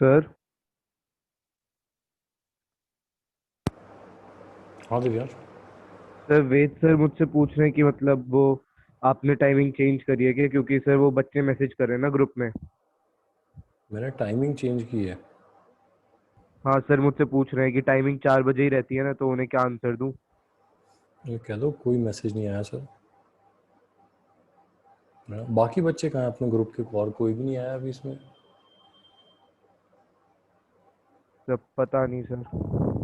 Sir. हाँ Divyansh. Sir वेद sir मुझसे पूछ रहे हैं कि मतलब वो आपने टाइमिंग चेंज करी है क्या, क्योंकि सर वो बच्चे मैसेज कर रहे हैं ना ग्रुप में। मैंने टाइमिंग चेंज की है। हाँ सर, मुझसे पूछ रहे हैं कि टाइमिंग 4 बजे ही रहती है ना, तो उन्हें क्या आंसर दूं। ये कह दो कोई मैसेज नहीं आया सर। बाकी बच्चे कहाँ हैं अपने ग्रुप के? और कोई भी नहीं आया अभी इसमें। सर पता नहीं सर।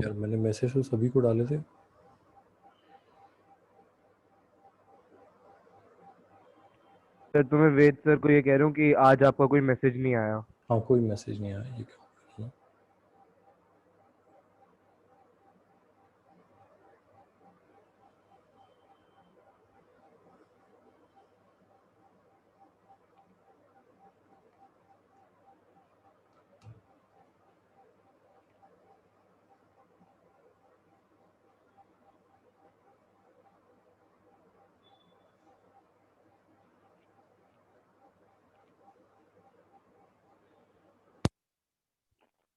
यार मैंने मैसेज तो सभी को डाले थे। सर तो मैं वेद सर को ये कह रहा हूँ कि आज आपका कोई मैसेज नहीं आया। हाँ कोई मैसेज नहीं आया, ये क्या?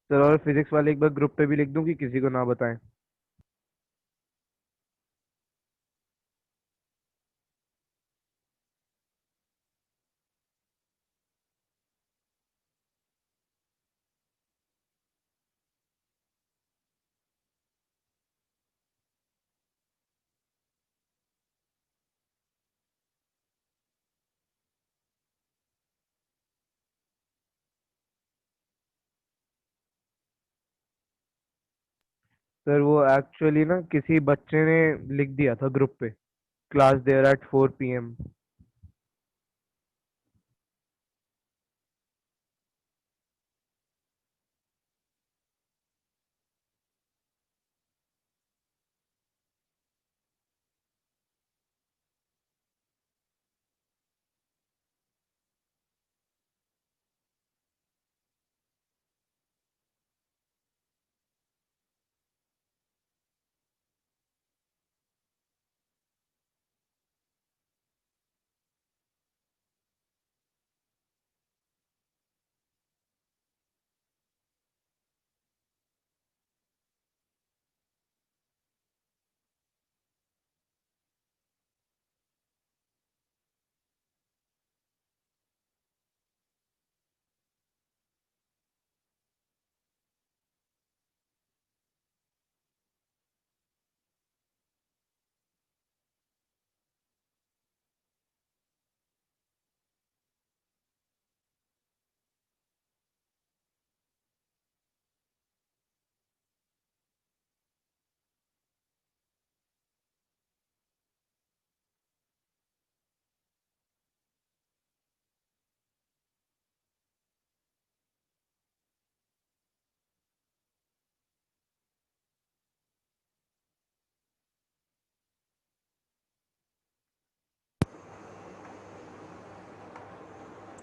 सर और फिजिक्स वाले एक बार ग्रुप पे भी लिख दूं कि किसी को ना बताएं। सर वो एक्चुअली ना किसी बच्चे ने लिख दिया था ग्रुप पे, क्लास देयर एट 4 PM।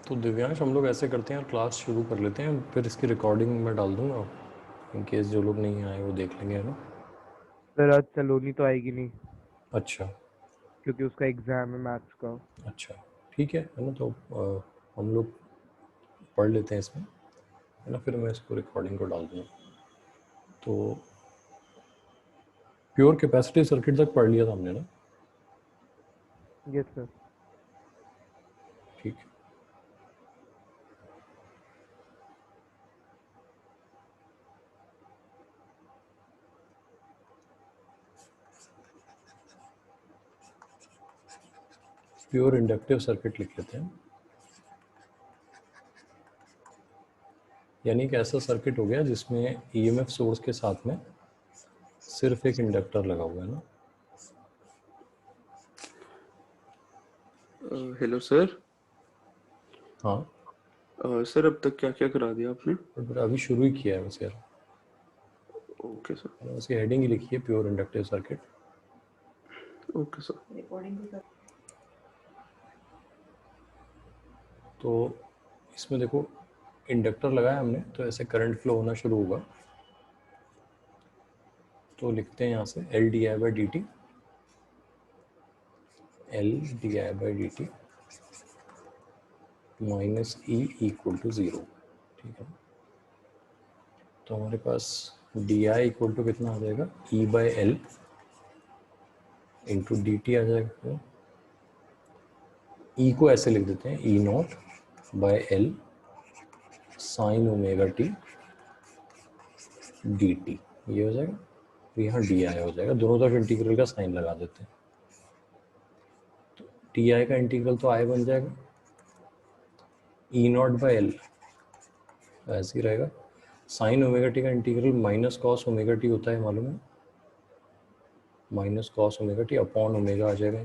तो दिव्यांश हम लोग ऐसे करते हैं यार, क्लास शुरू कर लेते हैं, फिर इसकी रिकॉर्डिंग मैं डाल दूंगा। इन केस जो लोग नहीं आए वो देख लेंगे, है ना? सर आज सलोनी तो आएगी नहीं, अच्छा। क्योंकि उसका एग्जाम है मैथ्स का। अच्छा ठीक है ना? तो हम लोग पढ़ लेते हैं इसमें, है ना? फिर मैं इसको रिकॉर्डिंग को डाल दूँगा। तो प्योर कैपेसिटिव सर्किट तक पढ़ लिया था हमने ना? Yes sir. ठीक है। प्योर इंडक्टिव सर्किट लिख लेते हैं। यानी कि ऐसा सर्किट हो गया जिसमें ईएमएफ सोर्स के साथ में सिर्फ एक इंडक्टर लगा हुआ है ना? Hello sir. हाँ। सर अब तक क्या क्या करा दिया आपने? बट अभी शुरू ही किया है वैसे यार। Okay sir. उसकी हेडिंग ही लिखी है pure inductive circuit. Okay sir. तो इसमें देखो, इंडक्टर लगाया हमने तो ऐसे करंट फ्लो होना शुरू होगा। तो लिखते हैं यहाँ से L D I by D T, L D I by D T minus E equal to zero. ठीक है। तो हमारे पास डी आई इक्वल टू कितना आ जाएगा, E by L into D T आ जाएगा। ई को ऐसे लिख देते हैं, E naught by L sine omega T D T, ये हो जाएगा। तो यहाँ डी आई हो जाएगा, दोनों तरफ इंटीग्रल का साइन लगा देते हैं। तो टी आई का इंटीग्रल तो आई बन जाएगा, ई नॉट बाय एल ऐसे ही रहेगा। साइन ओमेगा टी का integral minus cos omega T होता है, मालूम है, minus cos omega T upon omega आ जाएगा,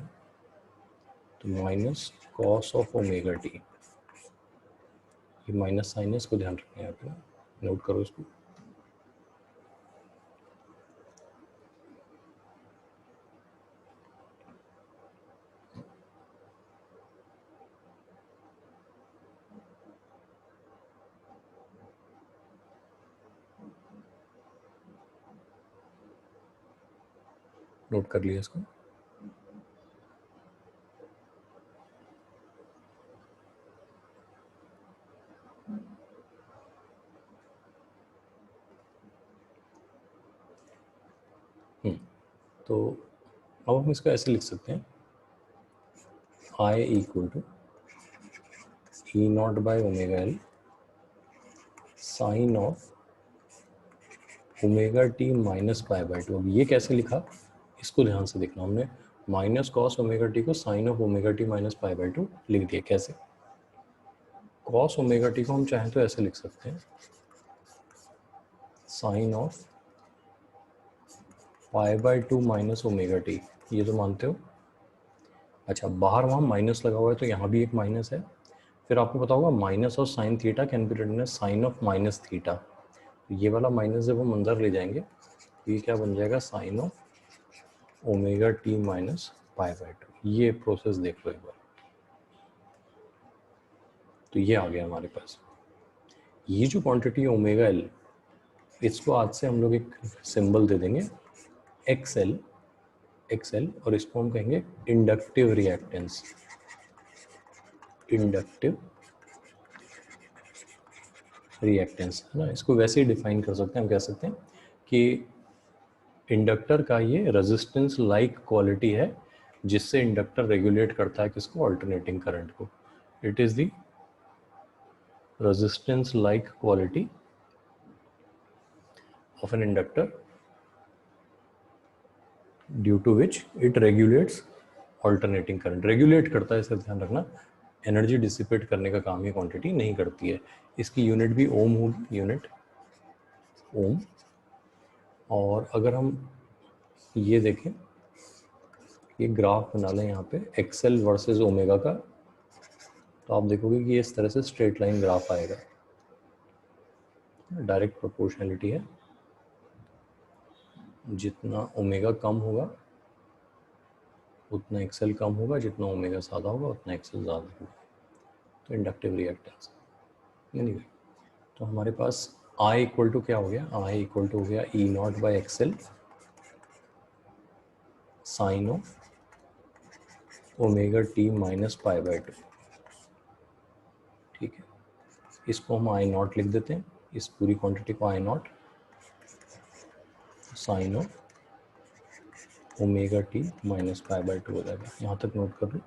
तो minus cos of omega T. ये माइनस साइन है, इसको ध्यान रखना है, यहाँ पे नोट करो इसको। नोट कर लिया इसको। तो अब हम इसको ऐसे लिख सकते हैं, I equal to E naught by omega L sine of omega T minus pi by two. अब ये कैसे लिखा, इसको ध्यान से देखना। हमने माइनस कॉस ओमेगा टी को sine of omega T minus pi by two लिख दिया। कैसे, कॉस ओमेगा टी को हम चाहें तो ऐसे लिख सकते हैं, sine of pi by two minus omega T, ये तो मानते हो। अच्छा, बाहर वहाँ माइनस लगा हुआ है तो यहाँ भी एक माइनस है। फिर आपको पता होगा माइनस और sine theta can be written as sine of minus theta. ये वाला माइनस जब हम अंदर ले जाएंगे तो ये क्या बन जाएगा, sine of omega T minus pi by two. ये प्रोसेस देख लो एक बार। तो ये आ गया हमारे पास। ये जो क्वांटिटी है ओमेगा एल, इसको आज से हम लोग एक सिंबल दे देंगे एक्सएल, एक्सएल, और इसको हम कहेंगे इंडक्टिव रिएक्टेंस, इंडक्टिव रिएक्टेंस, है ना। इसको वैसे ही डिफाइन कर सकते हैं, हम कह सकते हैं कि इंडक्टर का ये रेजिस्टेंस लाइक क्वालिटी है जिससे इंडक्टर रेगुलेट करता है किसको, अल्टरनेटिंग करंट को। It is the resistance like quality of an inductor due to which it regulates alternating current. Regulate करता है, इसे ध्यान रखना, एनर्जी डिसिपेट करने का काम ये क्वांटिटी नहीं करती है। इसकी यूनिट भी ओम होगी, यूनिट ओम। और अगर हम ये देखें, ये ग्राफ बना लें यहाँ पे एक्सएल वर्सेस ओमेगा का, तो आप देखोगे कि इस तरह से स्ट्रेट लाइन ग्राफ आएगा। डायरेक्ट प्रोपोर्शनलिटी है, जितना ओमेगा कम होगा उतना एक्सएल कम होगा, जितना ओमेगा ज़्यादा होगा उतना एक्सएल ज़्यादा होगा। तो इंडक्टिव रिएक्टेंस। एनीवे, तो हमारे पास आई इक्वल टू क्या हो गया, आई इक्वल टू हो गया E naught by XL sine of omega T minus pi by two. ठीक है, इसको हम आई नॉट लिख देते हैं, इस पूरी क्वांटिटी को I naught sine of omega T minus pi by two हो जाएगा। यहाँ तक नोट कर लो।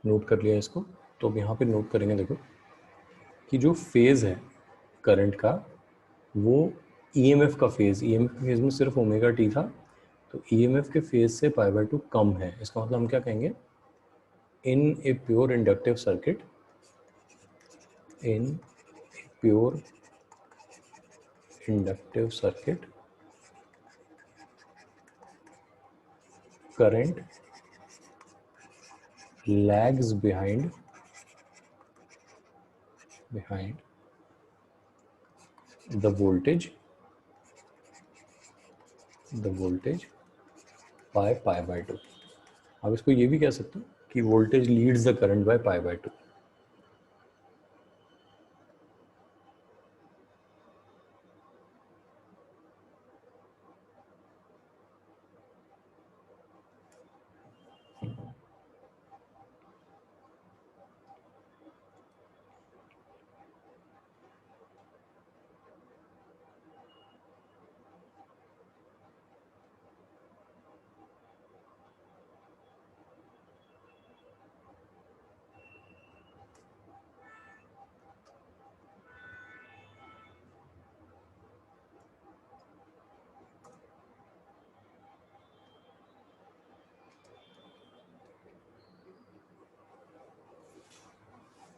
नोट कर लिया इसको। तो अब यहाँ पे नोट करेंगे, देखो कि जो फेज़ है करंट का, वो ईएमएफ का फेज़, ईएमएफ के फेज़ में सिर्फ ओमेगा टी था, तो ईएमएफ के फेज़ से पाई बाय टू कम है। इसका मतलब हम क्या कहेंगे, in a pure inductive circuit, in a pure inductive circuit, current lags behind the voltage by pi by 2. आप इसको ये भी कह सकते हो कि voltage leads the current by pi by 2.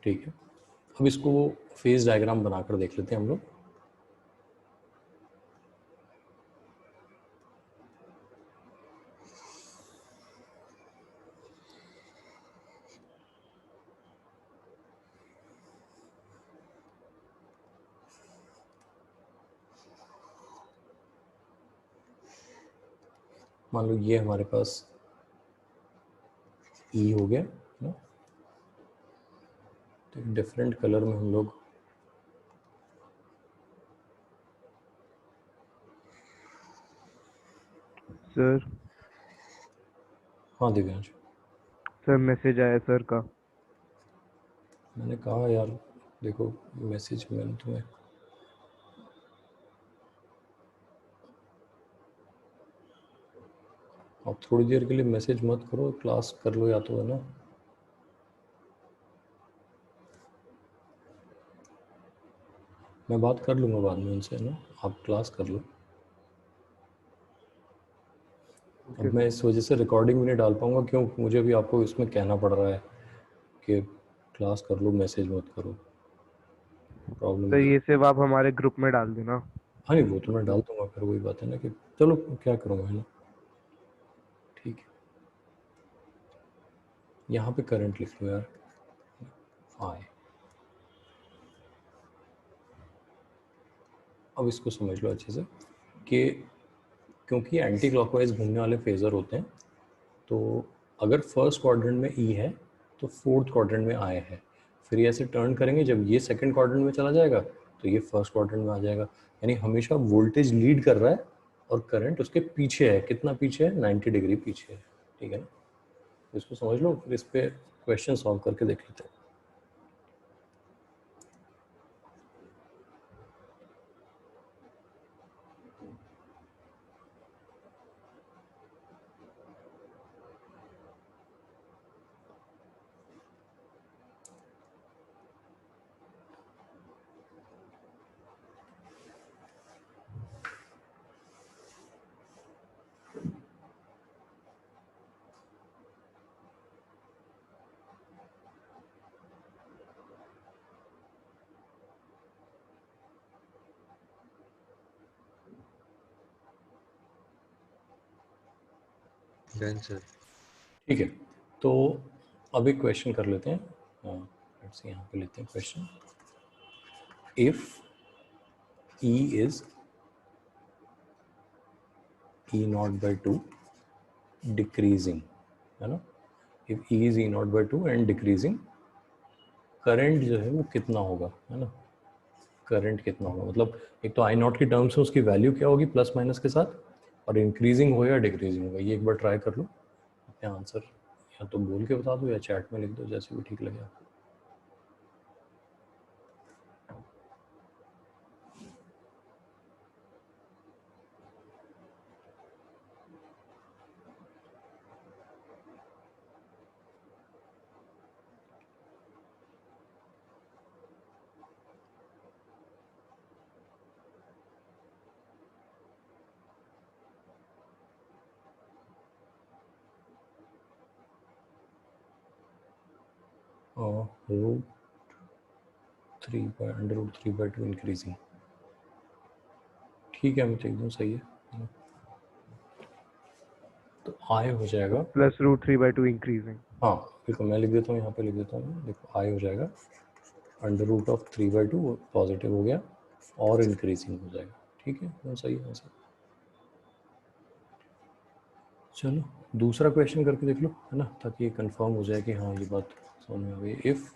ठीक है, अब इसको फेज डायग्राम बनाकर देख लेते हैं हम लोग. मान लो ये हमारे पास ई हो गया ना, तो डिफरेंट कलर में हम लोग सर हाँ दिव्यांश, सर मैसेज आया सर का. मैंने कहा यार देखो मैसेज मैंने तुम्हें अब थोड़ी देर के लिए मैसेज मत करो, क्लास कर लो या तो, है ना. मैं बात कर लूँगा बाद में उनसे, है ना, आप क्लास कर लो. अब मैं इस वजह से रिकॉर्डिंग भी नहीं डाल पाऊँगा, क्यों, मुझे भी आपको इसमें कहना पड़ रहा है कि क्लास कर लो, मैसेज मत करो. प्रॉब्लम सर ये. ये सिर्फ आप हमारे ग्रुप में डाल देना. हाँ नहीं, वो तो मैं डाल दूंगा, फिर वही बात है ना कि चलो क्या करूँगा, है ना. ठीक है, यहाँ पे करंट लिख लो यार, आई. अब इसको समझ लो अच्छे से कि क्योंकि एंटी क्लॉकवाइज घूमने वाले फेज़र होते हैं, तो अगर फर्स्ट क्वाड्रेंट में ई है तो फोर्थ क्वाड्रेंट में आई है. फिर ये ऐसे टर्न करेंगे, जब ये सेकंड क्वाड्रेंट में चला जाएगा तो ये फर्स्ट क्वाड्रेंट में आ जाएगा. यानी हमेशा वोल्टेज लीड कर रहा है और करंट उसके पीछे है. कितना पीछे है? 90 डिग्री पीछे है. ठीक है ना, इसको समझ लो, फिर इस पर क्वेश्चन सॉल्व करके देख लेते हैं. Done sir. ठीक है, तो अब एक क्वेश्चन कर लेते हैं. लेट्स यहाँ पे लेते हैं question. If E is E naught by 2 decreasing, है ना. If E is E naught by 2 and decreasing, current जो है वो कितना होगा, है ना. करंट कितना होगा, मतलब एक तो आई नॉट की टर्म्स में उसकी वैल्यू क्या होगी प्लस माइनस के साथ, और इंक्रीजिंग हो या डिक्रीजिंग होगा. ये एक बार ट्राई कर लो. अपने आंसर या तो बोल के बता दो या चैट में लिख दो, जैसे भी ठीक लगे आपको. √3/√3/2 इंक्रीजिंग। ठीक है, मैं लिख दूँ, सही है। तो आय हो जाएगा +√3/2 इंक्रीजिंग। हाँ बिल्कुल, मैं लिख देता हूँ, यहाँ पे लिख देता हूँ। देखो आय हो जाएगा √3/2 पॉजिटिव हो गया और इंक्रीजिंग हो जाएगा। ठीक है, वो सही आंसर। चलो दूसरा क्वेश्चन करके देख लो, है ना, ताकि ये कंफर्म हो जाए कि हाँ ये बात समझ में आ गई। इफ़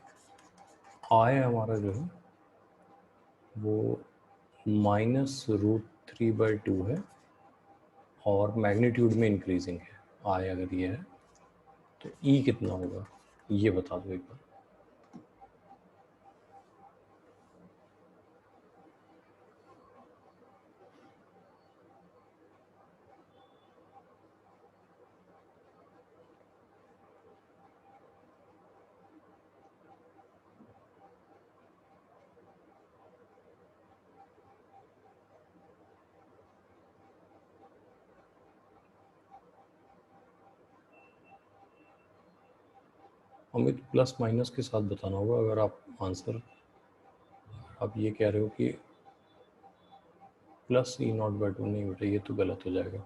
आय हमारा जो है वो -√3/2 है और मैग्नीट्यूड में इंक्रीजिंग है, आय अगर ये है तो ई कितना होगा, ये बता दो एक बार। अमित प्लस माइनस के साथ बताना होगा। अगर आप आंसर आप ये कह रहे हो कि +E0/2, नहीं बेटा ये तो गलत हो जाएगा।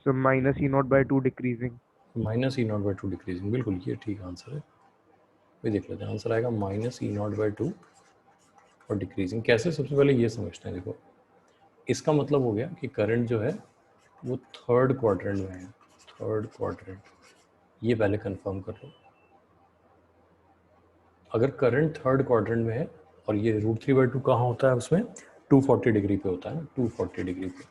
So -E0/2 decreasing. -E0/2 decreasing, बिल्कुल ये ठीक आंसर है। ये देख लेते हैं, आंसर आएगा -E0/2 और डिक्रीजिंग। कैसे, सबसे पहले ये समझते हैं। देखो इसका मतलब हो गया कि करंट जो है वो थर्ड क्वाड्रेंट में है। थर्ड क्वाड्रेंट, ये पहले कंफर्म कर लो। अगर करंट थर्ड क्वाड्रेंट में है और ये √3/2 कहाँ होता है, उसमें 240 डिग्री पे होता है ना, 240 डिग्री पे,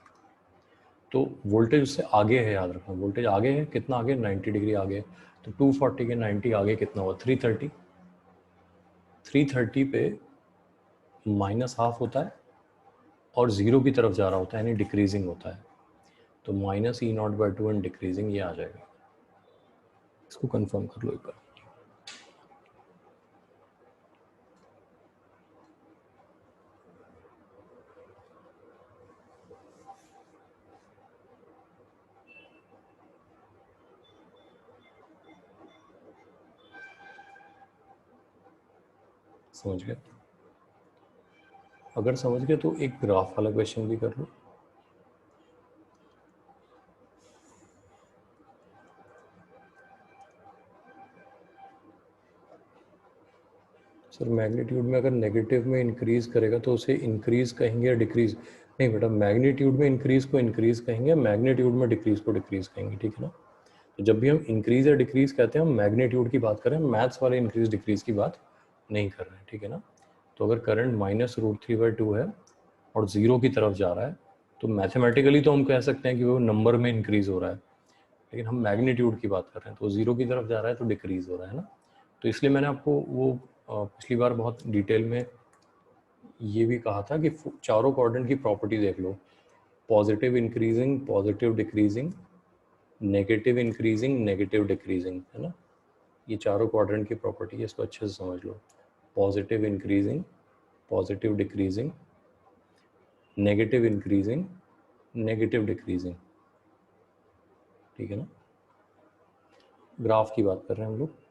तो वोल्टेज उससे आगे है। याद रखना, वोल्टेज आगे है, कितना आगे, 90 डिग्री आगे। तो 240 के 90 आगे कितना हुआ, 330। 330 पे -½ होता है और ज़ीरो की तरफ जा रहा होता है, यानी डिक्रीजिंग होता है। तो -E0/2 एंड डिक्रीजिंग, ये आ जाएगा। इसको कंफर्म कर लो एक बार। समझ गए? अगर समझ गए तो एक ग्राफ वाला क्वेश्चन भी कर लो। सर मैग्नीट्यूड में अगर नेगेटिव में इंक्रीज करेगा तो उसे इंक्रीज कहेंगे या डिक्रीज? नहीं बेटा, मैग्नीट्यूड में इंक्रीज को इंक्रीज कहेंगे, मैग्नीट्यूड में डिक्रीज को डिक्रीज कहेंगे। ठीक है ना? तो जब भी हम इंक्रीज या डिक्रीज कहते हैं, हम मैग्नीट्यूड की बात करें, मैथ्स वाले इंक्रीज डिक्रीज की बात नहीं कर रहे हैं। ठीक है ना? तो अगर करंट -√3/2 है और ज़ीरो की तरफ जा रहा है, तो मैथमेटिकली तो हम कह सकते हैं कि वो नंबर में इंक्रीज हो रहा है, लेकिन हम मैग्नीट्यूड की बात कर रहे हैं, तो ज़ीरो की तरफ जा रहा है तो डिक्रीज हो रहा है ना। तो इसलिए मैंने आपको वो पिछली बार बहुत डिटेल में ये भी कहा था कि चारों क्वाड्रेंट की प्रॉपर्टी देख लो, positive increasing, positive decreasing, negative increasing, negative decreasing, है ना। ये चारों क्वाड्रेंट की प्रॉपर्टी है, इसको अच्छे से समझ लो। Positive increasing, positive decreasing, negative increasing, negative decreasing. ठीक है ना? ग्राफ की बात कर रहे हैं हम लोग।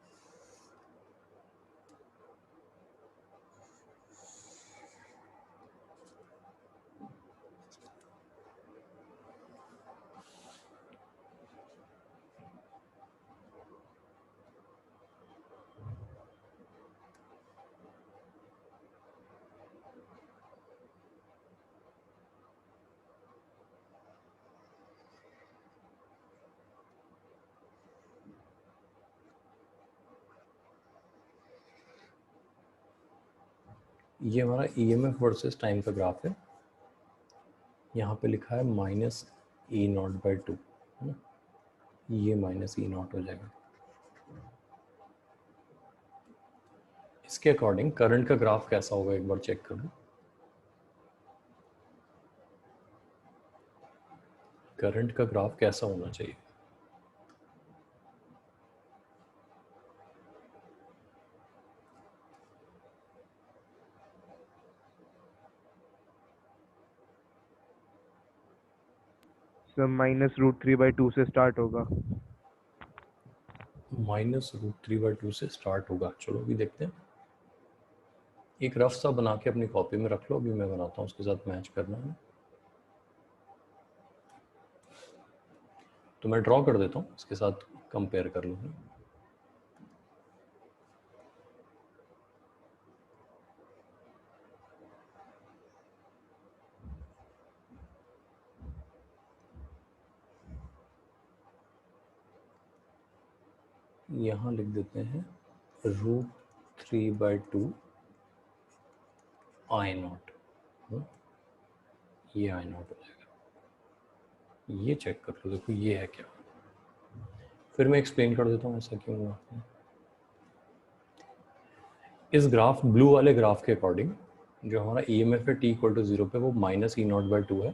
ये हमारा EMF वर्सेस टाइम का ग्राफ है। यहाँ पे लिखा है -E0/2, है ना। ये -E0 हो जाएगा। इसके अकॉर्डिंग करंट का ग्राफ कैसा होगा, एक बार चेक कर लो। करंट का ग्राफ कैसा होना चाहिए? -√3/2 से स्टार्ट होगा। -√3/2 से स्टार्ट होगा। चलो अभी देखते हैं, एक रफ सा बना के अपनी कॉपी में रख लो, अभी मैं बनाता हूँ, उसके साथ मैच करना है। तो मैं ड्रॉ कर देता हूँ, इसके साथ कंपेयर कर लूँगा। यहाँ लिख देते हैं √3/2 I0, ये I0 हो जाएगा। ये चेक कर लो, देखो ये है क्या। फिर मैं एक्सप्लेन कर देता हूँ ऐसा क्यों हुआ। इस ग्राफ, ब्लू वाले ग्राफ के अकॉर्डिंग जो हमारा EMF है t=0 पे, वो -E0/2 है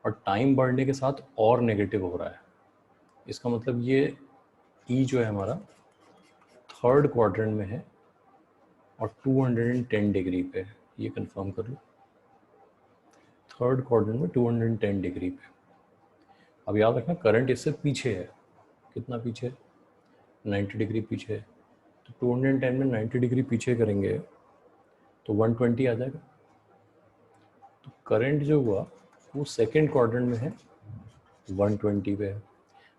और टाइम बढ़ने के साथ और नेगेटिव हो रहा है। इसका मतलब ये E जो है हमारा थर्ड क्वाड्रेंट में है और 210 डिग्री पे है, ये कंफर्म कर लो। थर्ड क्वाड्रेंट में 210 डिग्री पे। अब याद रखना करंट इससे पीछे है, कितना पीछे है, 90 डिग्री पीछे है। तो 210 में 90 डिग्री पीछे करेंगे तो 120 आ जाएगा। तो करंट जो हुआ वो सेकंड क्वाड्रेंट में है, 120 पे है।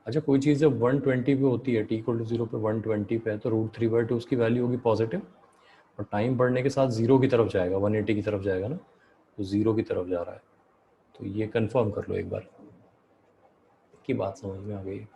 अच्छा, कोई चीज़ जब 120 पे होती है, t=0 पे 120 पे है, तो √3/2 उसकी वैल्यू होगी पॉजिटिव और टाइम बढ़ने के साथ 0 की तरफ जाएगा, 180 की तरफ जाएगा ना, तो 0 की तरफ जा रहा है। तो ये कंफर्म कर लो एक बार, की बात समझ में आ गई।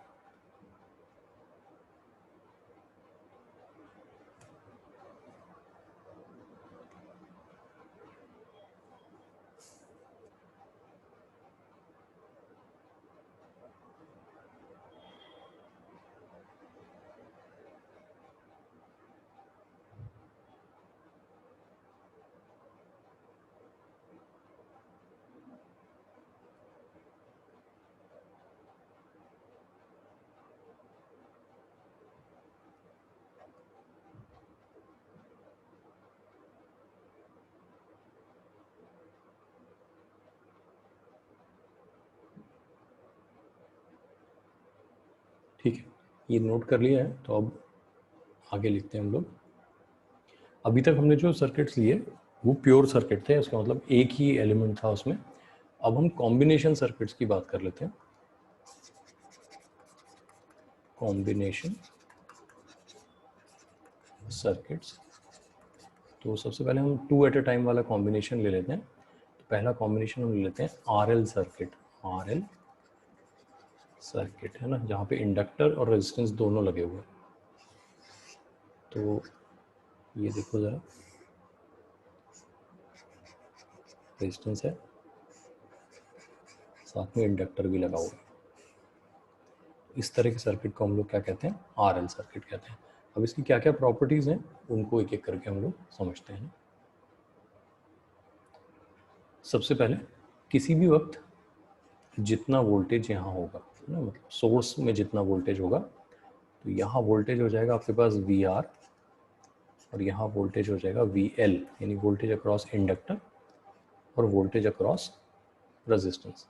ठीक है, ये नोट कर लिया है, तो अब आगे लिखते हैं हम लोग। अभी तक हमने जो सर्किट्स लिए वो प्योर सर्किट थे, उसका मतलब एक ही एलिमेंट था उसमें। अब हम कॉम्बिनेशन सर्किट्स की बात कर लेते हैं। कॉम्बिनेशन सर्किट्स, तो सबसे पहले हम 2 एट अ टाइम वाला कॉम्बिनेशन ले लेते हैं। तो पहला कॉम्बिनेशन हम ले लेते हैं RL सर्किट। RL सर्किट है ना, जहाँ पे इंडक्टर और रेजिस्टेंस दोनों लगे हुए हैं। तो ये देखो ज़रा, रेजिस्टेंस है, साथ में इंडक्टर भी लगा हुआ है। इस तरह के सर्किट को हम लोग क्या कहते हैं, RL सर्किट कहते हैं। अब इसकी क्या क्या प्रॉपर्टीज़ हैं उनको एक एक करके हम लोग समझते हैं। सबसे पहले, किसी भी वक्त जितना वोल्टेज यहाँ होगा ना, मतलब सोर्स में जितना वोल्टेज होगा, तो यहाँ वोल्टेज हो जाएगा आपके पास VR और यहाँ वोल्टेज हो जाएगा VL, यानी वोल्टेज अक्रॉस इंडक्टर और वोल्टेज अक्रॉस रेजिस्टेंस।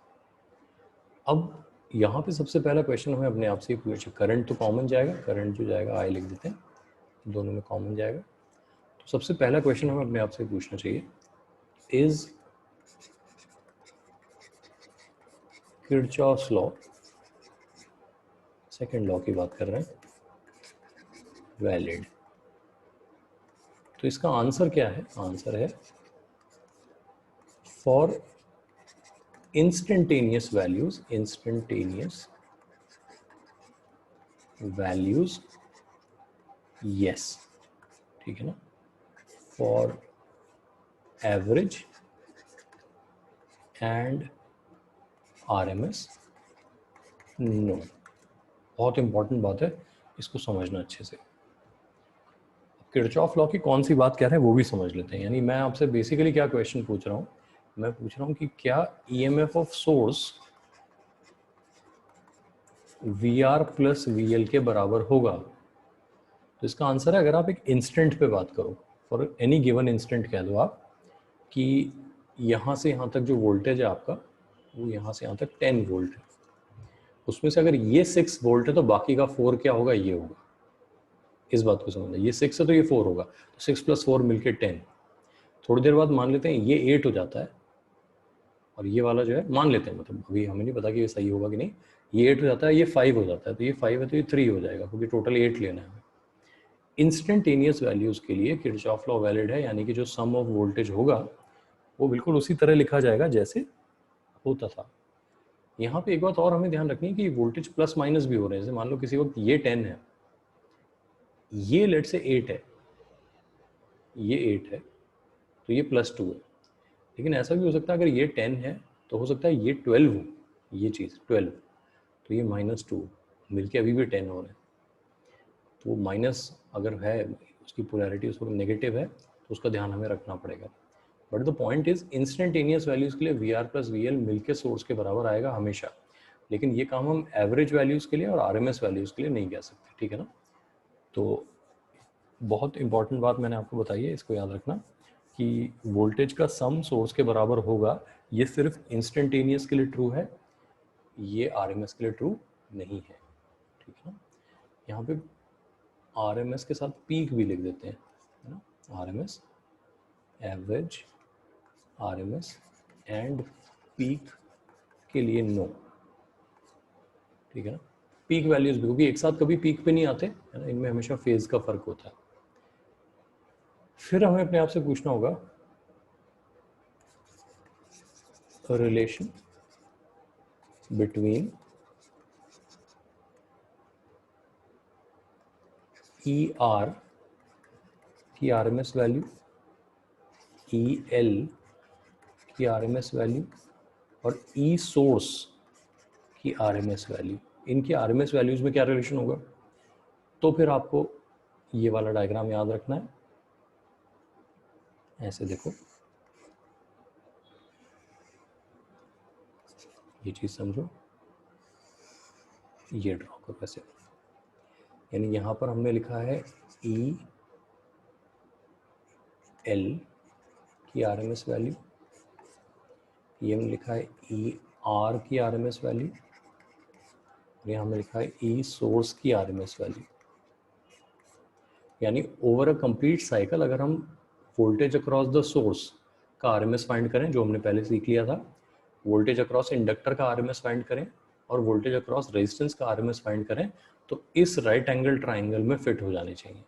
अब यहाँ पे सबसे पहला क्वेश्चन हमें अपने आप से ही पूछे, करंट तो कॉमन जाएगा, करंट जो जाएगा I लिख देते हैं, दोनों में कॉमन जाएगा। तो सबसे पहला क्वेश्चन हमें अपने आप से पूछना चाहिए, is Kirchhoff's law, second law की बात कर रहे हैं, वैलिड? तो इसका आंसर क्या है, आंसर है for instantaneous values, instantaneous values yes, ठीक है ना। For average and RMS no. बहुत इंपॉर्टेंट बात है, इसको समझना अच्छे से। किरचॉफ लॉ की कौन सी बात कह रहे हैं वो भी समझ लेते हैं। यानी मैं आपसे बेसिकली क्या क्वेश्चन पूछ रहा हूँ, मैं पूछ रहा हूँ कि क्या EMF of source VR plus VL के बराबर होगा। तो इसका आंसर है, अगर आप एक इंस्टेंट पे बात करो, फॉर एनी गिवन इंस्टेंट कह दो आप कि यहाँ से यहाँ तक जो वोल्टेज है आपका वो यहाँ से यहाँ तक 10 वोल्ट है। उसमें से अगर ये 6 वोल्ट है तो बाकी का 4 क्या होगा, ये होगा। इस बात को समझना, ये 6 है तो ये 4 होगा, तो 6 + 4 मिलके 10। थोड़ी देर बाद मान लेते हैं ये 8 हो जाता है और ये वाला जो है मान लेते हैं, मतलब अभी हमें नहीं पता कि ये सही होगा कि नहीं, ये 8 हो जाता है, ये 5 हो जाता है, तो ये 5 है तो ये 3 हो जाएगा, क्योंकि टोटल 8 लेना है हमें। इंस्टेंटेनियस वैल्यूज़ के लिए किरचॉफ लॉ वैलिड है, यानी कि जो सम ऑफ वोल्टेज होगा वो बिल्कुल उसी तरह लिखा जाएगा जैसे होता था। यहाँ पे एक बात और हमें ध्यान रखनी है कि वोल्टेज प्लस माइनस भी हो रहे हैं। जैसे मान लो किसी वक्त ये 10 है, ये लेट से 8 है, ये 8 है, तो ये +2 है। लेकिन ऐसा भी हो सकता है अगर ये 10 है तो हो सकता है ये 12 हो, ये चीज़ 12, तो ये -2 मिलके अभी भी 10 हो रहे हैं। तो वो माइनस अगर है, उसकी पोलैरिटी उस वक्त नेगेटिव है, तो उसका ध्यान हमें रखना पड़ेगा। But the point is instantaneous values के लिए VR + VL मिलके सोर्स के बराबर आएगा हमेशा। लेकिन ये काम हम एवरेज वैल्यूज़ के लिए और RMS वैल्यूज़ के लिए नहीं कह सकते, ठीक है ना। तो बहुत इंपॉर्टेंट बात मैंने आपको बताई है, इसको याद रखना कि वोल्टेज का सम सोर्स के बराबर होगा। ये सिर्फ इंस्टेंटेनियस के लिए ट्रू है, ये RMS के लिए ट्रू नहीं है, ठीक है ना। यहाँ पे RMS के साथ पीक भी लिख देते हैं, है ना, RMS, average, RMS and peak के लिए नो, ठीक है ना। पीक वैल्यूज भी, क्योंकि एक साथ कभी पीक पे नहीं आते, है ना, इनमें हमेशा फेज का फर्क होता है। फिर हमें अपने आप से पूछना होगा रिलेशन बिटवीन ER की RMS वैल्यू, EL की RMS वैल्यू और E सोर्स की RMS वैल्यू। इनकी RMS वैल्यूज में क्या रिलेशन होगा, तो फिर आपको ये वाला डायग्राम याद रखना है। ऐसे देखो, ये चीज़ समझो, ये ड्रॉ करो ऐसे। यानी यहाँ पर हमने लिखा है EL की RMS वैल्यू, ये हमने लिखा है ER की RMS वैल्यू, और यहाँ हमने लिखा है E सोर्स की RMS वैल्यू। यानी ओवर अ कंप्लीट साइकिल अगर हम वोल्टेज अक्रॉस द सोर्स का RMS फाइंड करें, जो हमने पहले सीख लिया था, वोल्टेज अक्रॉस इंडक्टर का RMS फाइंड करें और वोल्टेज अक्रॉस रेजिस्टेंस का RMS फाइंड करें, तो इस राइट एंगल ट्राइंगल में फिट हो जाने चाहिए।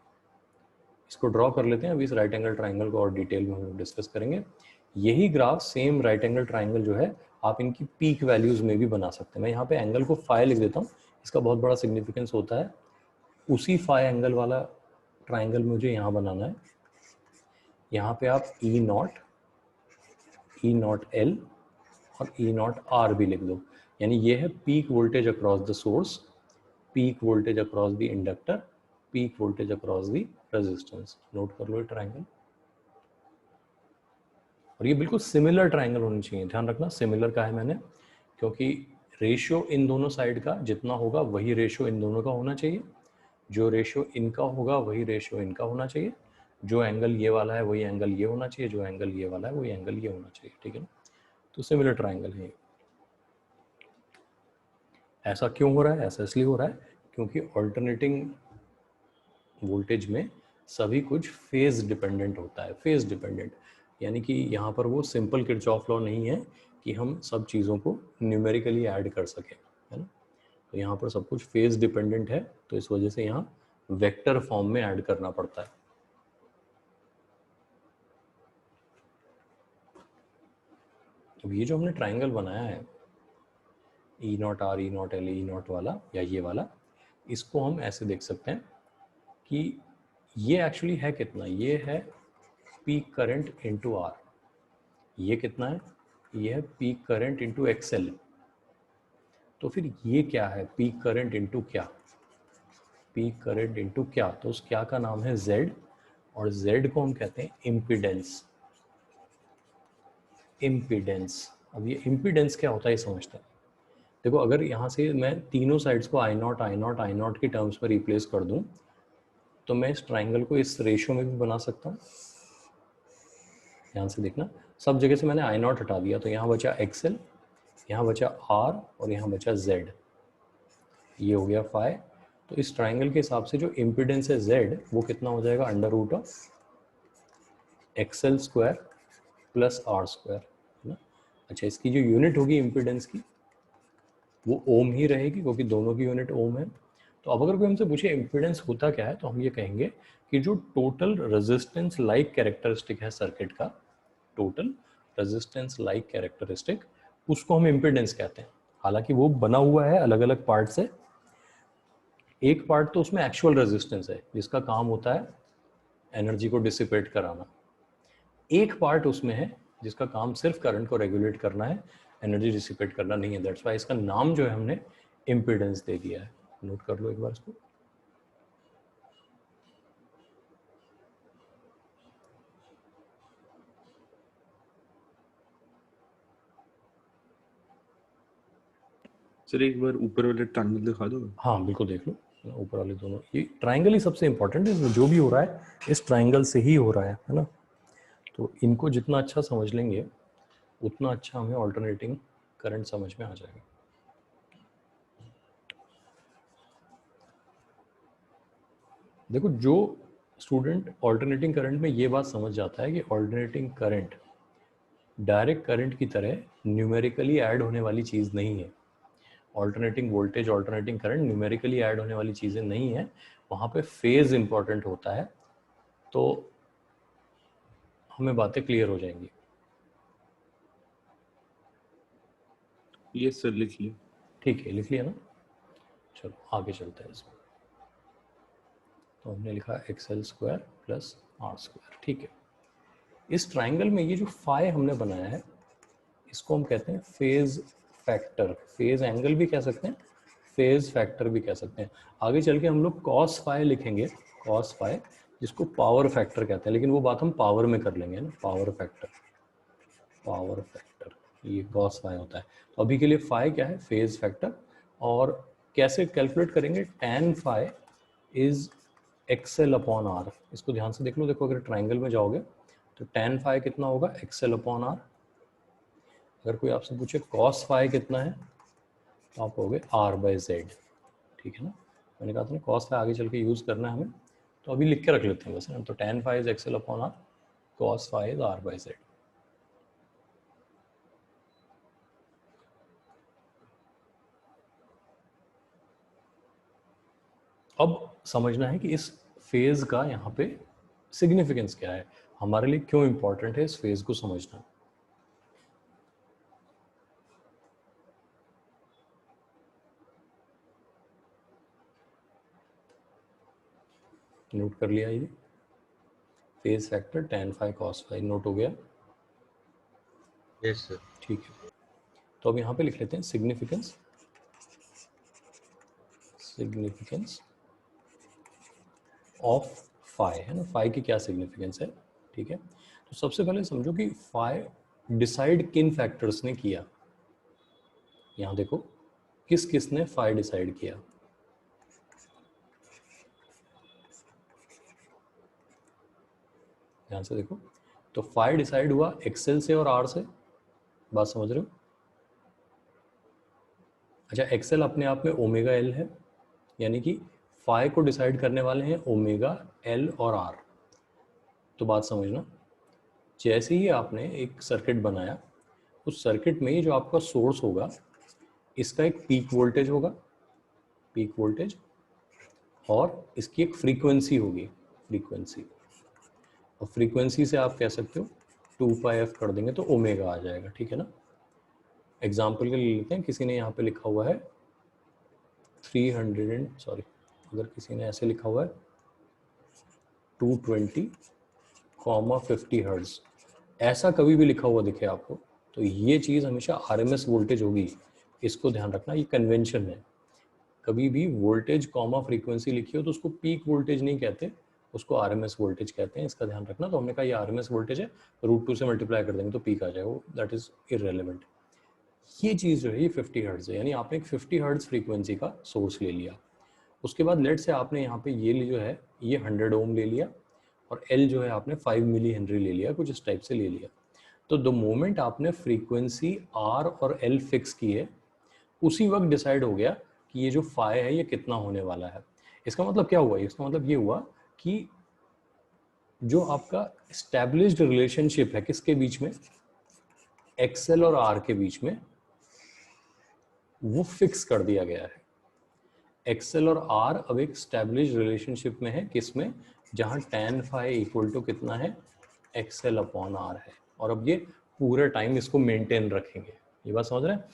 इसको ड्रॉ कर लेते हैं। अभी इस राइट एंगल ट्राइंगल को और डिटेल में हम डिस्कस करेंगे। यही graph same right angle triangle जो है आप इनकी पीक वैल्यूज में भी बना सकते हैं। मैं यहाँ पे एंगल को फाई लिख देता हूँ, इसका बहुत बड़ा सिग्निफिकेंस होता है। उसी फाई एंगल वाला ट्राइंगल मुझे यहाँ बनाना है। यहाँ पे आप E नॉट L और E नॉट R भी लिख दो। यानी ये है peak voltage across the source, peak voltage across the inductor, peak voltage across the resistance. Note कर लो ये ट्राइंगल। और ये बिल्कुल सिमिलर ट्राइंगल होनी चाहिए। ध्यान रखना सिमिलर का है मैंने, क्योंकि रेशियो इन दोनों साइड का जितना होगा वही रेशियो इन दोनों का होना चाहिए। जो रेशियो इनका होगा वही रेशियो इनका होना चाहिए। जो एंगल ये वाला है वही एंगल ये होना चाहिए, जो एंगल ये वाला है वही एंगल ये होना चाहिए, ठीक है ना। तो सिमिलर ट्राइंगल है। ऐसा क्यों हो रहा है? ऐसा इसलिए हो रहा है क्योंकि ऑल्टरनेटिंग वोल्टेज में सभी कुछ फेज डिपेंडेंट होता है। फेज डिपेंडेंट यानी कि यहाँ पर वो सिंपल किरचॉफ लॉ नहीं है कि हम सब चीज़ों को न्यूमेरिकली ऐड कर सकें, है ना। तो यहाँ पर सब कुछ फेज डिपेंडेंट है, तो इस वजह से यहाँ वेक्टर फॉर्म में ऐड करना पड़ता है। अब ये जो हमने ट्राइंगल बनाया है E not R, E not L, E not वाला या ये वाला, इसको हम ऐसे देख सकते हैं कि ये एक्चुअली है कितना, ये है पीक करंट इंटू R। ये कितना है? ये है पीक करंट इंटू XL। तो फिर ये क्या है? पीक करंट इंटू क्या? पीक करंट इंटू क्या? तो उस क्या का नाम है Z, और Z को हम कहते हैं इम्पीडेंस। इम्पीडेंस। अब ये इम्पीडेंस क्या होता है ये समझते हैं। देखो, अगर यहाँ से मैं तीनों साइड्स को I not I not I not की टर्म्स में रिप्लेस कर दूं, तो मैं इस ट्राइंगल को इस रेशियो में भी बना सकता हूँ। ध्यान से देखना, सब जगह से मैंने I नॉट हटा दिया, तो यहाँ बचा XL, यहाँ बचा R और यहाँ बचा Z, ये हो गया phi। तो इस ट्राइंगल के हिसाब से जो इम्पिडेंस है Z वो कितना हो जाएगा, under root of XL square plus R square, है ना। अच्छा, इसकी जो यूनिट होगी इम्पिडेंस की वो ओम ही रहेगी क्योंकि दोनों की यूनिट ओम है। तो अब अगर कोई हमसे पूछे इम्पिडेंस होता क्या है, तो हम ये कहेंगे कि जो टोटल रेजिस्टेंस लाइक कैरेक्टरिस्टिक है सर्किट का, टोटल रेजिस्टेंस लाइक कैरेक्टरिस्टिक, उसको हम इम्पिडेंस कहते हैं। हालांकि वो बना हुआ है अलग अलग पार्ट से, एक पार्ट तो उसमें एक्चुअल रेजिस्टेंस है जिसका काम होता है एनर्जी को डिसिपेट कराना, एक पार्ट उसमें है जिसका काम सिर्फ करंट को रेगुलेट करना है, एनर्जी डिसिपेट करना नहीं है। दैट्स व्हाई इसका नाम जो है हमने इम्पिडेंस दे दिया है। नोट कर लो एक बार इसको। सर एक बार ऊपर वाले ट्रायंगल दिखा दो। हाँ बिल्कुल, देख लो ऊपर वाले दोनों, ये ट्राइंगल ही सबसे इंपॉर्टेंट है, जो भी हो रहा है इस ट्राइंगल से ही हो रहा है ना। तो इनको जितना अच्छा समझ लेंगे उतना अच्छा हमें ऑल्टरनेटिंग करंट समझ में आ जाएगा। देखो, जो स्टूडेंट ऑल्टरनेटिंग करंट में ये बात समझ जाता है कि ऑल्टरनेटिंग करंट डायरेक्ट करंट की तरह न्यूमेरिकली ऐड होने वाली चीज़ नहीं है, alternating voltage alternating current numerically add होने वाली चीज़ें नहीं है, वहाँ पे फेज इंपॉर्टेंट होता है, तो हमें बातें क्लियर हो जाएंगी। ये सर लिख लिया। ठीक है, लिख लिया ना। चलो आगे चलते हैं इसमें। तो हमने लिखा XL square plus R square, ठीक है। इस ट्राइंगल में ये जो फाई हमने बनाया है इसको हम कहते हैं फेज फैक्टर, फेज एंगल भी कह सकते हैं, फेज फैक्टर भी कह सकते हैं। आगे चल के हम लोग कॉस फाई लिखेंगे, कॉस फाई, जिसको पावर फैक्टर कहते हैं, लेकिन वो बात हम पावर में कर लेंगे ना, पावर फैक्टर, पावर फैक्टर, ये कॉस फाई होता है। तो अभी के लिए फाई क्या है, फेज फैक्टर। और कैसे कैलकुलेट करेंगे, tan phi is XL upon R। इसको ध्यान से देख लो, देखो अगर ट्राइंगल में जाओगे तो tan फाई कितना होगा, XL अपॉन R। अगर कोई आपसे पूछे cos फाई कितना है तो आप कहोगे R/Z, ठीक है ना। मैंने कहा था ना cos फाई आगे चल के यूज़ करना है हमें, तो अभी लिख के रख लेते हैं बस ना। तो tan phi is XL upon R, cos phi is R/Z। अब समझना है कि इस फेज का यहाँ पे सिग्निफिकेंस क्या है, हमारे लिए क्यों इंपॉर्टेंट है इस फेज को समझना। नोट कर लिया, ये phase factor tan phi cos phi note हो गया। Yes sir. ठीक है, तो अब यहाँ पे लिख लेते हैं सिग्निफिकेंस, सिग्निफिकेंस ऑफ फाई, है ना। फाई की क्या सिग्निफिकेंस है, ठीक है। तो सबसे पहले समझो कि फाई डिसाइड किन फैक्टर्स ने किया। यहाँ देखो किस किस ने फाई डिसाइड किया। ध्यान से देखो, तो फाई डिसाइड हुआ एक्सेल से और आर से, बात समझ रहे हो। अच्छा, एक्सेल अपने आप में ओमेगा एल है, यानी कि फाई को डिसाइड करने वाले हैं ओमेगा एल और आर। तो बात समझना, जैसे ही आपने एक सर्किट बनाया, उस सर्किट में जो आपका सोर्स होगा इसका एक पीक वोल्टेज होगा, पीक वोल्टेज, और इसकी एक फ्रीक्वेंसी होगी, फ्रीक्वेंसी। और फ्रीक्वेंसी से आप कह सकते हो 2πf कर देंगे तो ओमेगा आ जाएगा, ठीक है ना। एग्जाम्पल के लिए लेते हैं, किसी ने यहाँ पे लिखा हुआ है 300 सॉरी, अगर किसी ने ऐसे लिखा हुआ है 220,50 हर्ट्ज, ऐसा कभी भी लिखा हुआ दिखे आपको तो ये चीज़ हमेशा आरएमएस वोल्टेज होगी, इसको ध्यान रखना। ये कन्वेंशन है, कभी भी वोल्टेज कॉमा फ्रीक्वेंसी लिखी हो तो उसको पीक वोल्टेज नहीं कहते, उसको आरएमएस वोल्टेज कहते हैं, इसका ध्यान रखना। तो हमने कहा ये आरएमएस वोल्टेज है, √2 से मल्टीप्लाई कर देंगे तो पीक आ जाएगा, दैट इज इररेलेवेंट। ये चीज़ जो है ये 50 हर्ट्ज है, यानी आपने एक 50 हर्ट्ज फ्रीक्वेंसी का सोर्स ले लिया। उसके बाद लेट से आपने यहाँ पे ये जो है ये 100 ओम ले लिया, और एल जो है आपने 5 मिली हेनरी ले लिया, कुछ इस टाइप से ले लिया। तो द मोमेंट आपने फ्रीक्वेंसी आर और एल फिक्स की है, उसी वक्त डिसाइड हो गया कि ये जो फाई है ये कितना होने वाला है। इसका मतलब क्या हुआ? इसका मतलब ये हुआ कि जो आपका एस्टैब्लिश्ड रिलेशनशिप है किसके बीच में, एक्सएल और आर के बीच में, वो फिक्स कर दिया गया है। एक्सएल और आर अब एक एस्टैब्लिश्ड रिलेशनशिप में है, किसमें, जहां tan फाई इक्वल टू कितना है, एक्सएल अपॉन आर है। और अब ये पूरे टाइम इसको मेंटेन रखेंगे। ये बात समझ रहे हैं?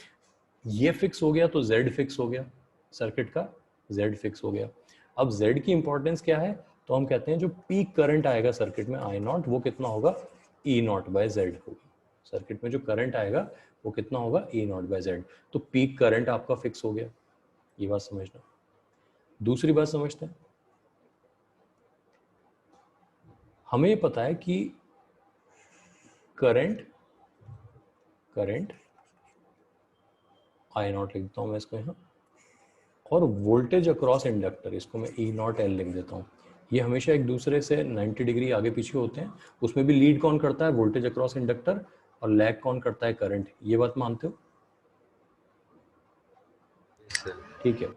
ये फिक्स हो गया तो z फिक्स हो गया, सर्किट का z फिक्स हो गया। अब z की इंपॉर्टेंस क्या है? तो हम कहते हैं जो पीक करंट आएगा सर्किट में आई नॉट, वो कितना होगा, ई नॉट बाय जेड होगा। सर्किट में जो करंट आएगा वो कितना होगा, ई नॉट बाय जेड। तो पीक करंट आपका फिक्स हो गया। ये बात समझना। दूसरी बात समझते हैं। हमें ये पता है कि करंट आई नॉट लिखता हूं मैं इसको यहाँ, और वोल्टेज अक्रॉस इंडक्टर, इसको मैं ई नॉट एल लिख देता हूँ। ये हमेशा एक दूसरे से 90 डिग्री आगे पीछे होते हैं। उसमें भी लीड कौन करता है, वोल्टेज अक्रॉस इंडक्टर, और लैग कौन करता है, करंट। ये बात मानते हो? Yes, sir. ठीक है।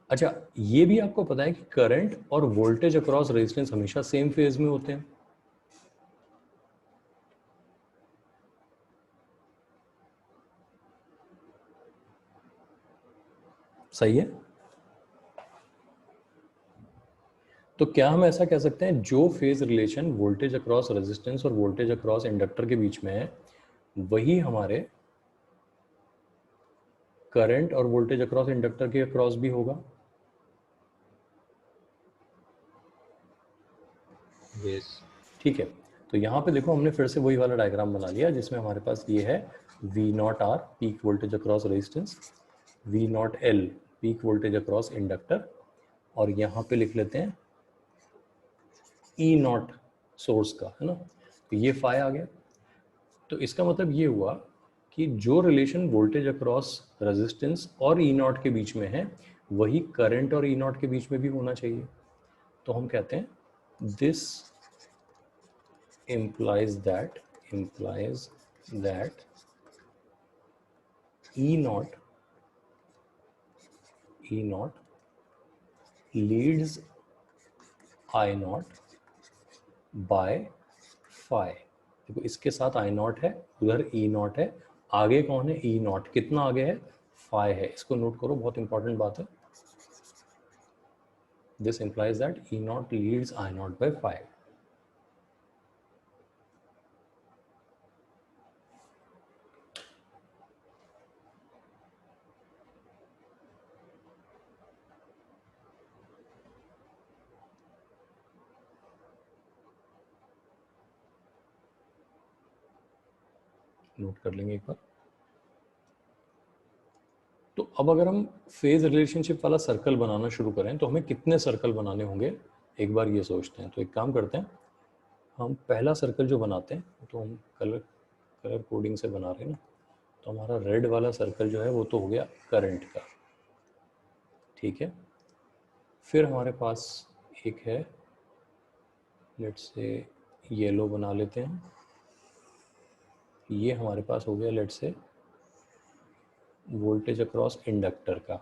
अच्छा, ये भी आपको पता है कि करंट और वोल्टेज अक्रॉस रेजिस्टेंस हमेशा सेम फेज में होते हैं। सही है? तो क्या हम ऐसा कह सकते हैं, जो phase relation voltage across resistance और वोल्टेज अक्रॉस इंडक्टर के बीच में है, वही हमारे करंट और वोल्टेज अक्रॉस इंडक्टर के अक्रॉस भी होगा? Yes. ठीक है। तो यहाँ पे देखो, हमने फिर से वही वाला डायग्राम बना लिया जिसमें हमारे पास ये है V naught R peak voltage across resistance, V naught L peak voltage across inductor, और यहाँ पे लिख लेते हैं ई नॉट सोर्स का, है ना। तो ये फाई आ गया। तो इसका मतलब ये हुआ कि जो रिलेशन वोल्टेज अक्रॉस रेजिस्टेंस और ई नॉट के बीच में है, वही करंट और ई नॉट के बीच में भी होना चाहिए। तो हम कहते हैं this implies that E naught leads I naught by phi। देखो, इसके साथ I naught है, उधर E naught है, आगे कौन है, E naught। कितना आगे है, phi है। इसको नोट करो, बहुत इंपॉर्टेंट बात है। This implies that E naught leads I naught by phi। Note कर लेंगे एक बार। तो अब अगर हम फेज रिलेशनशिप वाला सर्कल बनाना शुरू करें तो हमें कितने सर्कल बनाने होंगे, एक बार ये सोचते हैं। तो एक काम करते हैं, हम पहला सर्कल जो बनाते हैं, तो हम कलर कोडिंग से बना रहे हैं ना। तो हमारा रेड वाला सर्कल जो है वो तो हो गया करंट का, ठीक है। फिर हमारे पास एक है, लेट्स से येलो बना लेते हैं, ये हमारे पास हो गया let's say voltage across inductor का।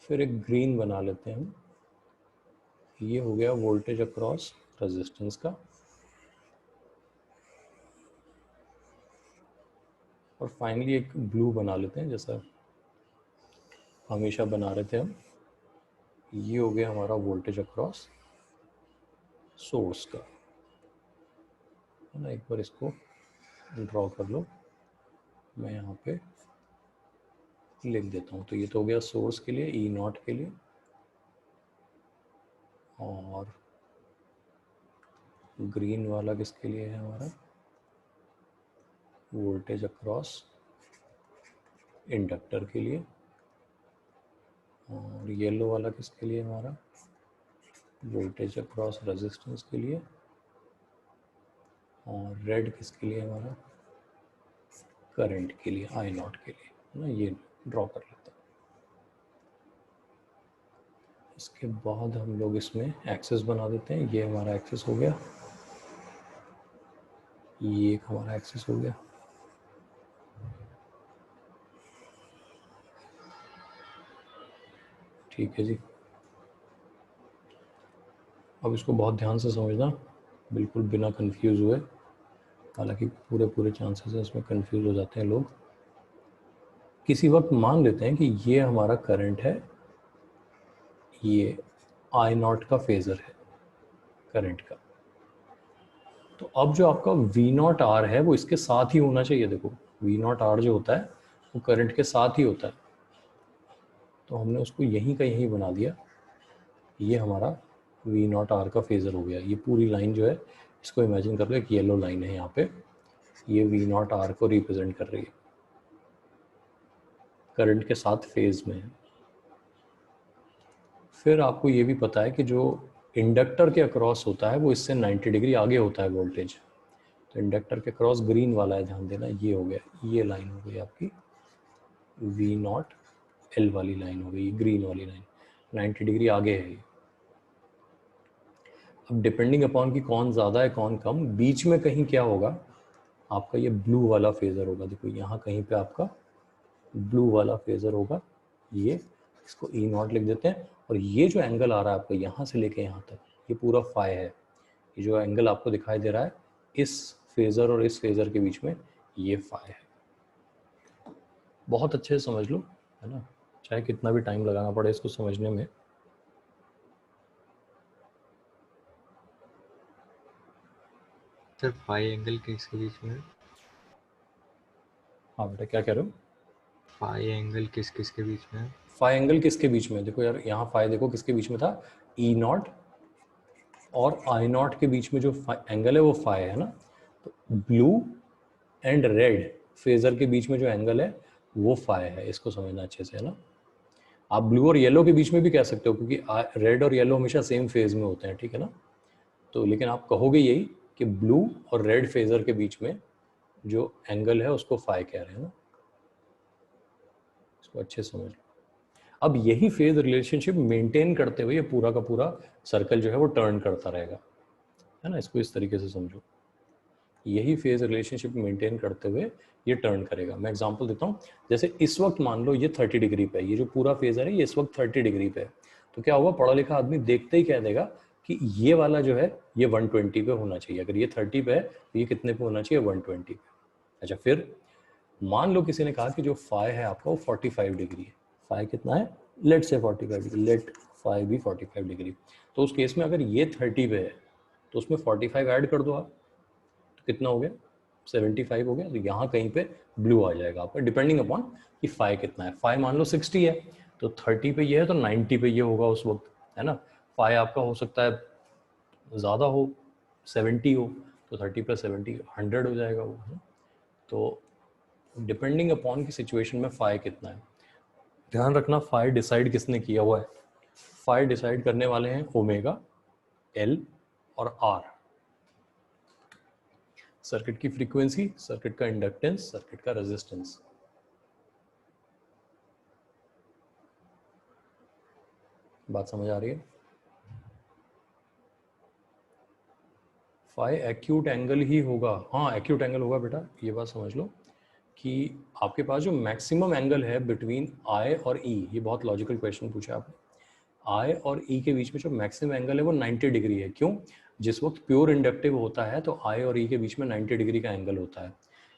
फिर एक ग्रीन बना लेते हैं हम, ये हो गया वोल्टेज अक्रॉस रेजिस्टेंस का। और फाइनली एक ब्लू बना लेते हैं, जैसा हमेशा बना रहे थे हम। ये हो गया हमारा वोल्टेज अक्रॉस सोर्स का, है ना। एक बार इसको ड्रॉ कर लो, मैं यहाँ पे लिख देता हूँ। तो ये तो हो गया सोर्स के लिए, ई नॉट के लिए, और ग्रीन वाला किसके लिए है हमारा, वोल्टेज अक्रॉस इंडक्टर के लिए, और येलो वाला किसके लिए हमारा, वोल्टेज अक्रॉस रेजिस्टेंस के लिए, और रेड किसके लिए हमारा, करंट के लिए, आई नॉट के लिए, है ना। ये ड्रॉ कर लेते हैं। इसके बाद हम लोग इसमें एक्सेस बना देते हैं। ये हमारा एक्सेस हो गया, ये एक हमारा एक्सेस हो गया। ठीक है जी, अब इसको बहुत ध्यान से समझना, बिल्कुल बिना कंफ्यूज हुए, हालांकि पूरे पूरे चांसेस है इसमें कंफ्यूज हो जाते हैं लोग। किसी वक्त मान लेते हैं कि ये हमारा करंट है, ये आई नॉट का फेजर है करंट का, तो अब जो आपका वी नॉट आर है वो इसके साथ ही होना चाहिए। देखो वी नॉट आर जो होता है वो करंट के साथ ही होता है, तो हमने उसको यहीं का यहीं बना दिया। ये हमारा वी नॉट आर का फेजर हो गया। ये पूरी लाइन जो है इसको इमेजिन कर लो एक येलो लाइन है यहाँ पे, ये वी नॉट आर को रिप्रेजेंट कर रही है, करंट के साथ फेज में है। फिर आपको ये भी पता है कि जो इंडक्टर के अक्रॉस होता है वो इससे 90 डिग्री आगे होता है वोल्टेज, तो इंडक्टर के क्रॉस ग्रीन वाला है, ध्यान देना, ये हो गया, ये लाइन हो गई आपकी वी नॉट एल वाली लाइन हो गई, ग्रीन वाली लाइन 90 डिग्री आगे है ये। अब डिपेंडिंग अपॉन कि कौन ज़्यादा है कौन कम, बीच में कहीं क्या होगा आपका, ये ब्लू वाला फेज़र होगा। देखो यहाँ कहीं पे आपका ब्लू वाला फेज़र होगा, ये इसको ई नॉट लिख देते हैं। और ये जो एंगल आ रहा है आपका यहाँ से लेके यहाँ तक, ये पूरा फाई है। ये जो एंगल आपको दिखाई दे रहा है इस फेज़र और इस फेज़र के बीच में, ये फाई है। बहुत अच्छे से समझ लो, है ना, चाहे कितना भी टाइम लगाना पड़े इसको समझने में। सर फाई एंगल किसके बीच में है? हाँ बेटा क्या कह रहे हो? फाई एंगल किस किस के बीच में है? फाई एंगल किसके बीच में? देखो यार यहाँ फाई देखो किसके बीच में था, ई नॉट और आई नॉट के बीच में जो एंगल है वो फाई है ना। तो ब्लू एंड रेड फेजर के बीच में जो एंगल है वो फाई है, इसको समझना अच्छे से, है ना। आप ब्लू और येलो के बीच में भी कह सकते हो क्योंकि रेड और येलो हमेशा सेम फेज में होते हैं, ठीक है ना। तो लेकिन आप कहोगे यही कि ब्लू और रेड फेजर के बीच में जो एंगल है उसको फाई कह रहे हैं ना, इसको अच्छे से समझ लो। अब यही फेज रिलेशनशिप मेंटेन करते हुए ये पूरा का पूरा सर्कल जो है वो टर्न करता रहेगा, है ना। इसको इस तरीके से समझो, यही फेज रिलेशनशिप मेंटेन करते हुए ये टर्न करेगा। मैं एग्जांपल देता हूँ, जैसे इस वक्त मान लो ये 30 डिग्री पे है, ये जो पूरा फेजर है ये इस वक्त 30 डिग्री पे है, तो क्या हुआ, पढ़ा लिखा आदमी देखते ही कह देगा कि ये वाला जो है ये 120 पे होना चाहिए। अगर ये 30 पे है तो ये कितने पे होना चाहिए, 120 पे। अच्छा, फिर मान लो किसी ने कहा कि जो फाई है आपका वो 45 डिग्री है। फाई कितना है, लेट से 45 डिग्री, लेट फाई भी 45 डिग्री। तो उस केस में अगर ये 30 पे है तो उसमें 45 ऐड कर दो आप, तो कितना हो गया, 75 हो गया। तो यहाँ कहीं पे ब्लू आ जाएगा आपका, डिपेंडिंग अपॉन कि फाई कितना है। फाई मान लो 60 है तो 30 पे ये है तो 90 पे ये होगा उस वक्त, है ना। फाई आपका हो सकता है ज़्यादा हो, 70 हो, तो 30 प्लस 70 100 हो जाएगा वो, है ना? तो डिपेंडिंग अपॉन की सिचुएशन में फाई कितना है। ध्यान रखना फाई डिसाइड किसने किया हुआ है, फाई डिसाइड करने वाले हैं ओमेगा, एल और आर। सर्किट की फ्रीक्वेंसी, सर्किट का इंडक्टेंस, सर्किट का रेजिस्टेंस। बात समझ आ रही है? फाई एक्यूट एंगल ही होगा, हाँ एक्यूट एंगल होगा बेटा, ये बात समझ लो कि आपके पास जो मैक्सिमम एंगल है बिटवीन आई और ई, ये बहुत लॉजिकल क्वेश्चन पूछा आपने। आई और ई के बीच में जो मैक्सिमम एंगल है वो 90 डिग्री है। क्यों? जिस वक्त प्योर इंडक्टिव होता है तो आई और ई के बीच में 90 डिग्री का एंगल होता है।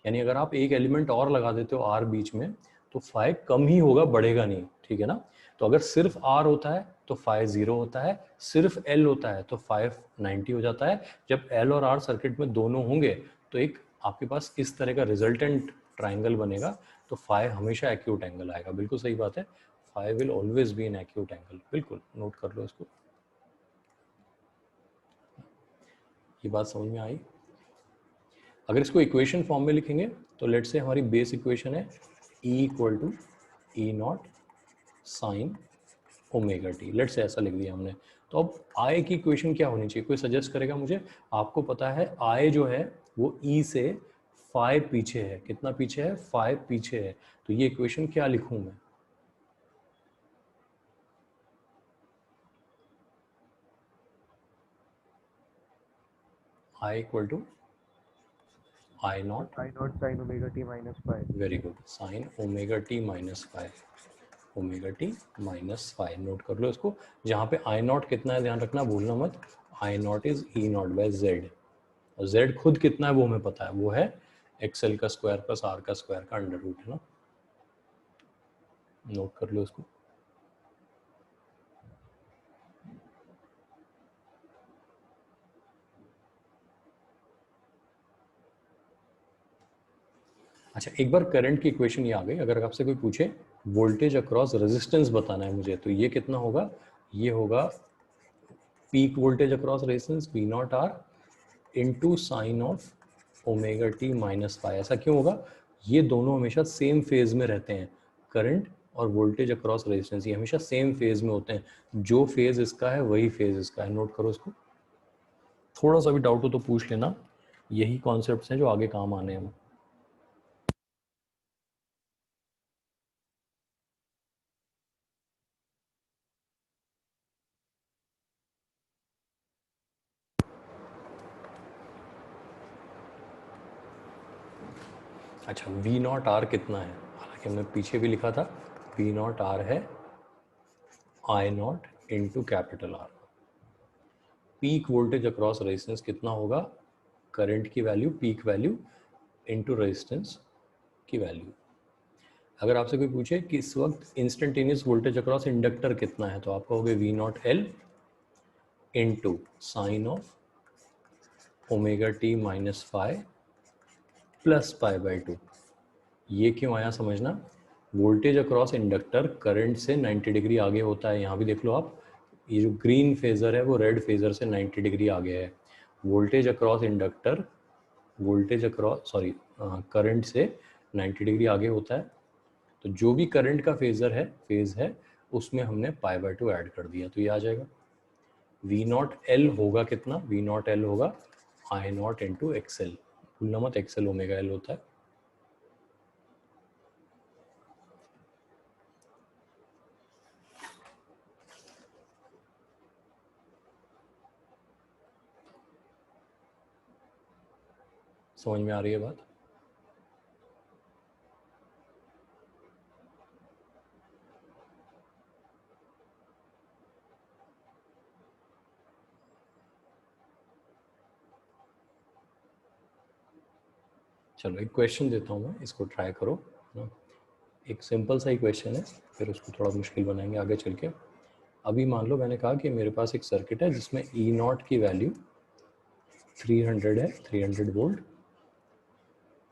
यानी अगर आप एक एलिमेंट और लगा देते हो आर बीच में तो फाई कम ही होगा, बढ़ेगा नहीं, ठीक है ना। तो अगर सिर्फ आर होता है तो फाई 0 होता है, सिर्फ एल होता है तो फाई 90 हो जाता है। जब एल और आर सर्किट में दोनों होंगे तो एक आपके पास इस तरह का रिजल्टेंट ट्राइंगल बनेगा, तो फाई हमेशा एक्यूट एंगल आएगा। बिल्कुल सही बात है, phi will always be an acute angle. बिल्कुल नोट कर लो इसको, ये बात समझ में आई। अगर इसको इक्वेशन फॉर्म में लिखेंगे तो लेट से हमारी बेस इक्वेशन है E equal to E naught sine omega t, let's say ऐसा लिख दिया हमने। तो अब आई की इक्वेशन क्या होनी चाहिए, कोई सजेस्ट करेगा मुझे? आपको पता है आई जो है वो ई से फाई पीछे है, कितना पीछे है, फाई पीछे है। तो ये इक्वेशन क्या लिखूं मैं, I equal to I naught, I naught sine omega T minus five. Very good, sine omega T minus five, omega T minus five, note कर लो इसको। जहाँ पे आई नॉट कितना है ध्यान रखना, भूलना मत, I naught is E naught by Z, और जेड खुद कितना है वो हमें पता है, वो है एक्सएल का स्क्वायर प्लस आर का स्क्वायर का अंडर रूट, है ना, नोट कर लो इसको। अच्छा, एक बार करंट की इक्वेशन ये आ गई, अगर आपसे कोई पूछे वोल्टेज अक्रॉस रेजिस्टेंस बताना है मुझे, तो ये कितना होगा, ये होगा peak voltage across resistance V naught R into sine of omega T minus phi. ऐसा क्यों होगा, ये दोनों हमेशा सेम फेज में रहते हैं, करंट और वोल्टेज अक्रॉस रेजिस्टेंस ये हमेशा सेम फेज में होते हैं, जो फेज इसका है वही फेज इसका है, नोट करो इसको। थोड़ा सा भी डाउट हो तो पूछ लेना, यही कॉन्सेप्ट्स हैं जो आगे काम आने हैं। अच्छा, वी नॉट आर कितना है, हालांकि हमने पीछे भी लिखा था, वी नॉट आर है I naught into capital R. Peak voltage across resistance कितना होगा, करंट की value peak value into resistance की वैल्यू। अगर आपसे कोई पूछे कि इस वक्त इंस्टेंटेनियस वोल्टेज अक्रॉस इंडक्टर कितना है, तो आप कहोगे V naught L into sine of omega T minus phi plus pi by two. ये क्यों आया समझना, वोल्टेज अक्रॉस इंडक्टर करंट से 90 डिग्री आगे होता है, यहाँ भी देख लो आप, ये जो ग्रीन फेजर है वो रेड फेजर से 90 डिग्री आगे है। Voltage across inductor, voltage across sorry current से 90 डिग्री आगे होता है, तो जो भी करंट का फेज है उसमें हमने पाई बाय टू ऐड कर दिया, तो ये आ जाएगा वी नॉट एल होगा कितना, वी नॉट एल होगा आई नॉट इंटू एक्सएल, भूलना मत एक्सएल ओमेगा एल होता है। समझ में आ रही है बात? चलो एक क्वेश्चन देता हूँ मैं, इसको ट्राई करो, है ना? एक सिंपल सा ही क्वेश्चन है, फिर उसको थोड़ा मुश्किल बनाएंगे आगे चल के। अभी मान लो मैंने कहा कि मेरे पास एक सर्किट है जिसमें ई नॉट की वैल्यू 300 है, 300 वोल्ट,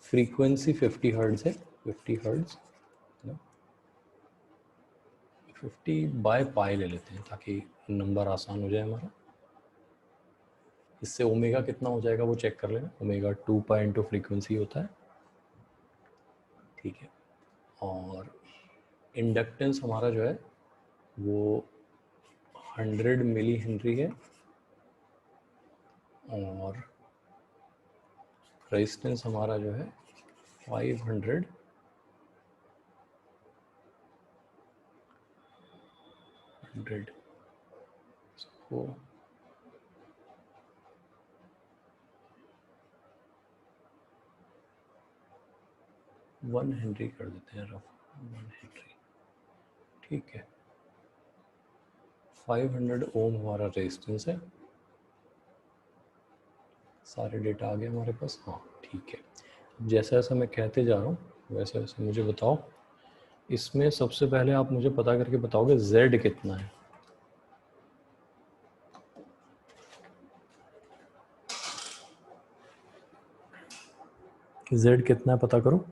फ्रीक्वेंसी 50 हर्ट्ज है, 50 हर्ट्ज, 50 बाय पाई ले लेते हैं ताकि नंबर आसान हो जाए हमारा। इससे ओमेगा कितना हो जाएगा वो चेक कर लेना, ओमेगा 2 पाई इंटू फ्रीक्वेंसी होता है, ठीक है। और इंडक्टेंस हमारा जो है वो 100 मिली हेनरी है, और रेजिस्टेंस हमारा जो है 500 100 इसको 1 हेनरी कर देते हैं, रफ 1 हेनरी, ठीक है। 500 ओम हमारा रेजिस्टेंस है, सारे डेटा आ गए हमारे पास, हाँ ठीक है। जैसा जैसा मैं कहते जा रहा हूँ वैसे वैसे मुझे बताओ, इसमें सबसे पहले आप मुझे पता करके बताओगे Z कितना है, Z कितना है पता करो।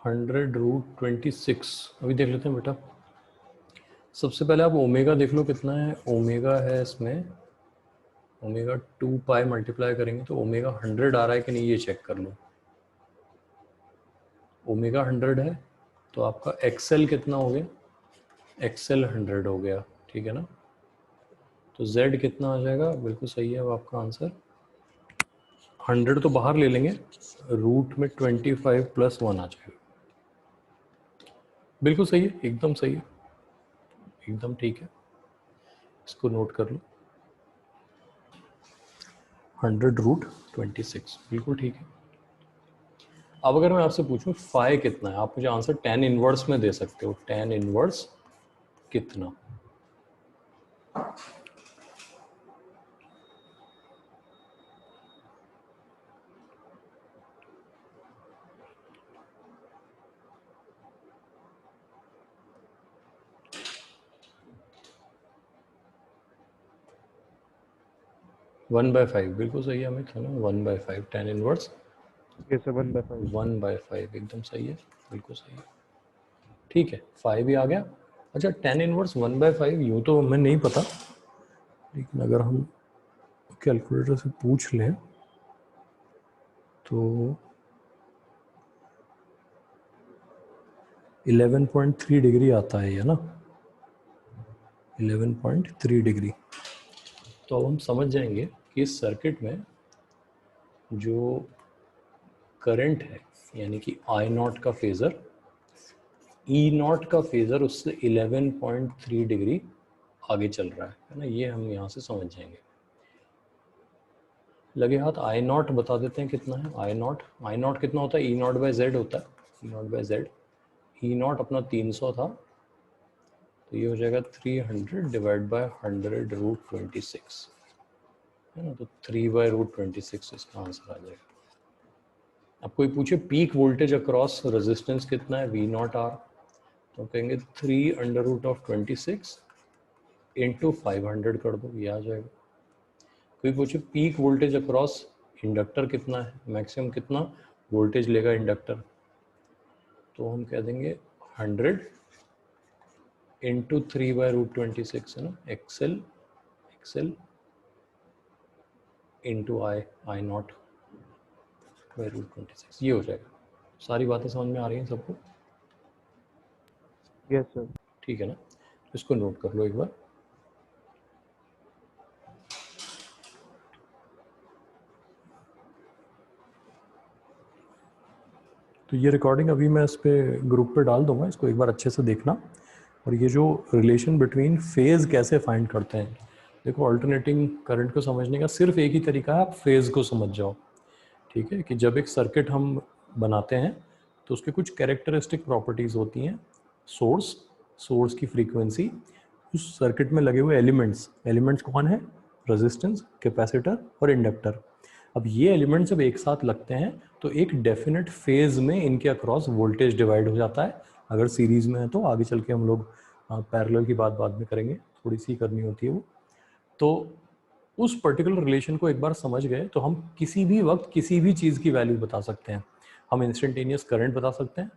100√26 अभी देख लेते हैं बेटा। सबसे पहले आप ओमेगा देख लो कितना है। ओमेगा है इसमें, ओमेगा 2 पाई मल्टीप्लाई करेंगे तो ओमेगा 100 आ रहा है कि नहीं ये चेक कर लो। ओमेगा 100 है तो आपका एक्सेल कितना हो गया, एक्सेल 100 हो गया, ठीक है ना। तो z कितना आ जाएगा, बिल्कुल सही है वो आपका आंसर। 100 तो बाहर ले लेंगे, रूट में 25 + 1 आ जाएगा। बिल्कुल सही है, एकदम सही है, एकदम ठीक है, इसको नोट कर लो। 100√26 बिल्कुल ठीक है। अब अगर मैं आपसे पूछूं फाई कितना है, आप मुझे आंसर tan इनवर्स में दे सकते हो। tan इनवर्स कितना? वन बाय फाइव बिल्कुल सही है अमित, है ना। 1/5 tan इनवर्स ये सर 1/5। 1/5 एकदम सही है, बिल्कुल सही है, ठीक है। 5 भी आ गया। अच्छा tan इनवर्स 1/5 यूँ तो हमें नहीं पता, लेकिन अगर हम कैलकुलेटर से पूछ लें तो 11.3 डिग्री आता है, है ना, 11.3 डिग्री। तो अब हम समझ जाएंगे कि इस सर्किट में जो करंट है यानी कि आई नॉट का फेज़र, ई नॉट का फेज़र उससे 11.3 डिग्री आगे चल रहा है ना, ये हम यहाँ से समझ जाएंगे। लगे हाथ आई नॉट बता देते हैं कितना है। आई नॉट कितना होता है, ई नॉट बाय जेड होता है, E naught by Z. E naught अपना 300 था, तो ये हो जाएगा 300 डिवाइड बाय 100√26, है ना। तो 3/√26 इसका आंसर आ जाएगा। अब कोई पूछे पीक वोल्टेज अक्रॉस रेजिस्टेंस कितना है, वी नॉट आर, तो कहेंगे 3√26 इंटू 500 कर दो, ये आ जाएगा। कोई पूछे पीक वोल्टेज अक्रॉस इंडक्टर कितना है, मैक्सिमम कितना वोल्टेज लेगा इंडक्टर, तो हम कह देंगे 100 इंटू 3/√26, है ना, XL into I naught by √26, ये हो जाएगा। सारी बातें समझ में आ रही हैं सबको? Yes sir. ठीक है ना, इसको नोट कर लो एक बार। तो ये रिकॉर्डिंग अभी मैं इस पे ग्रुप पे डाल दूंगा, इसको एक बार अच्छे से देखना। और ये जो रिलेशन बिटवीन फेज़ कैसे फाइंड करते हैं, देखो अल्टरनेटिंग करंट को समझने का सिर्फ एक ही तरीका है, आप फेज़ को समझ जाओ, ठीक है। कि जब एक सर्किट हम बनाते हैं तो उसके कुछ कैरेक्टरिस्टिक प्रॉपर्टीज़ होती हैं। सोर्स की फ्रीक्वेंसी, उस सर्किट में लगे हुए एलिमेंट्स कौन है, रेजिस्टेंस, कैपेसिटर और इंडक्टर। अब ये एलिमेंट्स जब एक साथ लगते हैं तो एक डेफिनेट फेज में इनके अक्रॉस वोल्टेज डिवाइड हो जाता है। अगर सीरीज में है तो आगे चल के हम लोग पैरेलल की बात बाद में करेंगे, थोड़ी सी करनी होती है वो। तो उस पर्टिकुलर रिलेशन को एक बार समझ गए तो हम किसी भी वक्त किसी भी चीज़ की वैल्यू बता सकते हैं। हम इंस्टेंटेनियस करंट बता सकते हैं,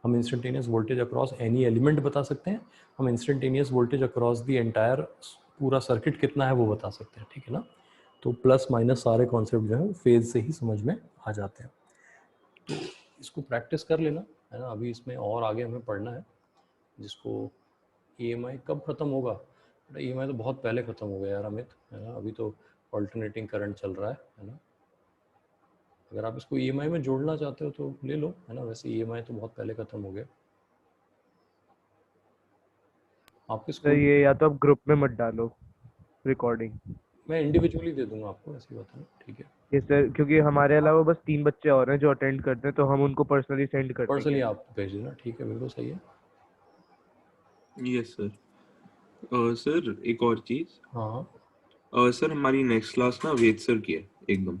हम instantaneous voltage across any element बता सकते हैं, हम instantaneous voltage across the entire पूरा सर्किट कितना है वो बता सकते हैं, ठीक है ना। तो प्लस माइनस सारे कॉन्सेप्ट जो है फेज से ही समझ में आ जाते हैं। तो इसको प्रैक्टिस कर लेना, है ना। अभी इसमें और आगे हमें पढ़ना है, जिसको EMI कब ख़त्म होगा। EMI तो बहुत पहले ख़त्म हो गया यार अमित, है ना। अभी तो ऑल्टरनेटिंग करंट चल रहा है ना। अगर आप इसको EMI में जोड़ना चाहते हो तो ले लो, है ना। वैसे EMI तो बहुत पहले ख़त्म हो गया। आप सर इसको ये या तो आप ग्रुप में मत डालो रिकॉर्डिंग। मैं इंडिविजुअली दे दूंगा आपको, ऐसी बात है ना, ठीक है। ये सर क्योंकि हमारे अलावा बस 3 बच्चे और हैं जो अटेंड करते हैं, तो हम उनको पर्सनली सेंड कर पर्सनली देंगे। आप भेज देना, ठीक है, बिल्कुल सही है। Yes sir. सर एक और चीज, हाँ सर हमारी नेक्स्ट क्लास ना वेद सर की है एकदम।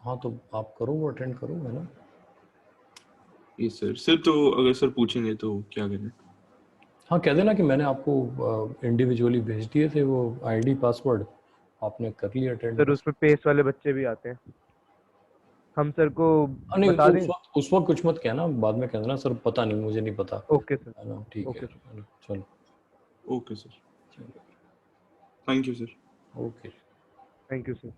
हाँ, तो आप करो, वो अटेंड करो, है ना। Yes sir. सर तो अगर सर पूछेंगे तो क्या करें? हाँ, कह देना कि मैंने आपको इंडिविजुअली भेज दिए थे वो आईडी पासवर्ड, आपने कर लिया अटेंड सर बस। उसमें पेस वाले बच्चे भी आते हैं। हम सर को नहीं बता तो दें? उस वक्त कुछ मत कहना, बाद में कहना सर पता नहीं, मुझे नहीं पता, ओके सर। है ना? ठीक है, ओके चलो okay sir, thank you sir. Okay. Thank you sir.